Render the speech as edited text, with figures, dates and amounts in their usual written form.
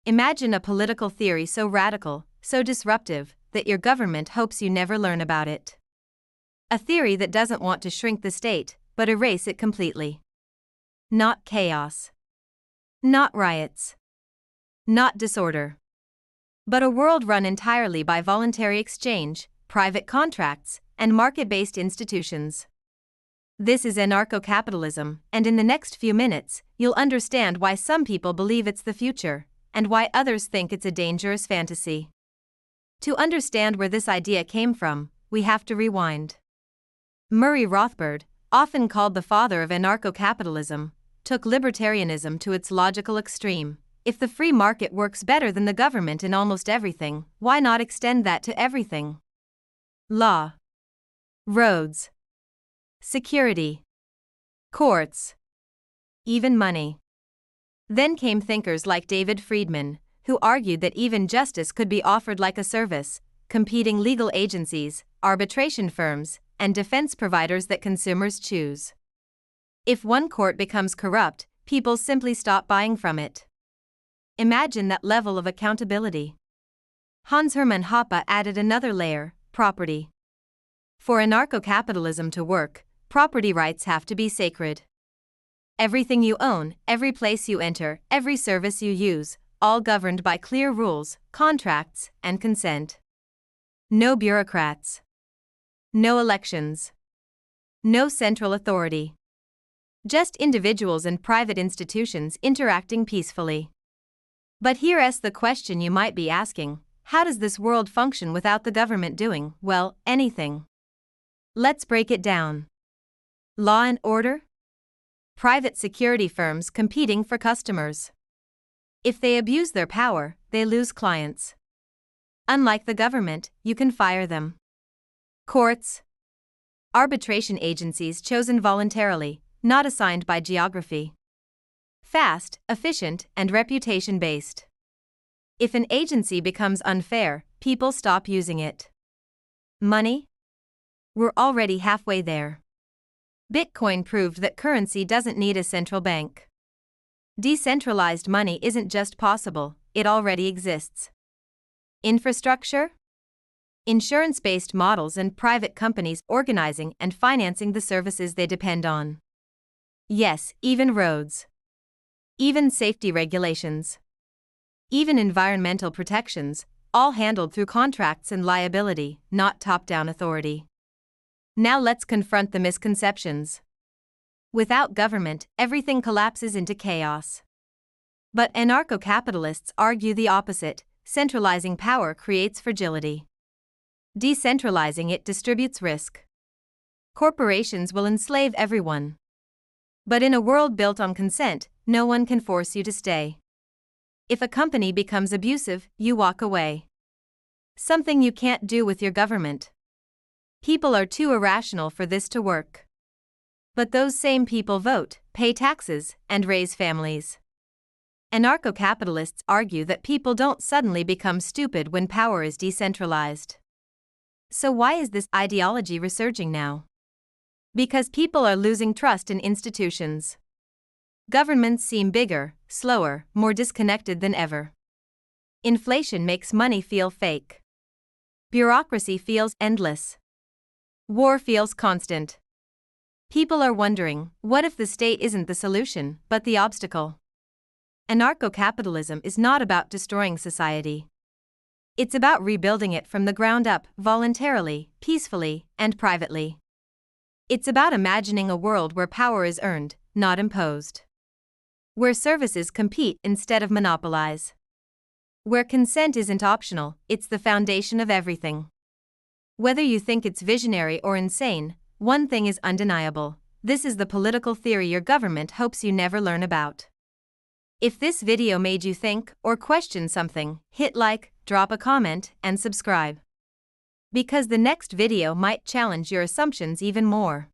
Imagine a political theory so radical, so disruptive, that your government hopes you never learn about it. A theory that doesn't want to shrink the state, but erase it completely. Not chaos. Not riots. Not disorder. But a world run entirely by voluntary exchange, private contracts, and market-based institutions. This is anarcho-capitalism, and in the next few minutes, you'll understand why some people believe it's the future, and why others think it's a dangerous fantasy. To understand where this idea came from, we have to rewind. Murray Rothbard, often called the father of anarcho-capitalism, took libertarianism to its logical extreme. If the free market works better than the government in almost everything, why not extend that to everything? Law, roads, security, courts, even money. Then came thinkers like David Friedman, who argued that even justice could be offered like a service, competing legal agencies, arbitration firms, and defense providers that consumers choose. If one court becomes corrupt, people simply stop buying from it. Imagine that level of accountability. Hans Hermann Hoppe added another layer: property. For anarcho-capitalism to work, property rights have to be sacred. Everything you own, every place you enter, every service you use, all governed by clear rules, contracts, and consent. No bureaucrats. No elections. No central authority. Just individuals and private institutions interacting peacefully. But here's the question you might be asking: how does this world function without the government doing, well, anything? Let's break it down. Law and order? Private security firms competing for customers. If they abuse their power, they lose clients. Unlike the government, you can fire them. Courts. Arbitration agencies chosen voluntarily, not assigned by geography. Fast, efficient, and reputation-based. If an agency becomes unfair, people stop using it. Money? We're already halfway there. Bitcoin proved that currency doesn't need a central bank. Decentralized money isn't just possible, it already exists. Infrastructure? Insurance-based models and private companies organizing and financing the services they depend on. Yes, even roads. Even safety regulations. Even environmental protections, all handled through contracts and liability, not top-down authority. Now let's confront the misconceptions. Without government, everything collapses into chaos. But anarcho-capitalists argue the opposite: centralizing power creates fragility. Decentralizing it distributes risk. Corporations will enslave everyone. But in a world built on consent, no one can force you to stay. If a company becomes abusive, you walk away. Something you can't do with your government. People are too irrational for this to work. But those same people vote, pay taxes, and raise families. Anarcho-capitalists argue that people don't suddenly become stupid when power is decentralized. So why is this ideology resurging now? Because people are losing trust in institutions. Governments seem bigger, slower, more disconnected than ever. Inflation makes money feel fake. Bureaucracy feels endless. War feels constant. People are wondering, what if the state isn't the solution, but the obstacle? Anarcho-capitalism is not about destroying society. It's about rebuilding it from the ground up, voluntarily, peacefully, and privately. It's about imagining a world where power is earned, not imposed. Where services compete instead of monopolize. Where consent isn't optional, it's the foundation of everything. Whether you think it's visionary or insane, one thing is undeniable: this is the political theory your government hopes you never learn about. If this video made you think or question something, hit like, drop a comment, and subscribe. Because the next video might challenge your assumptions even more.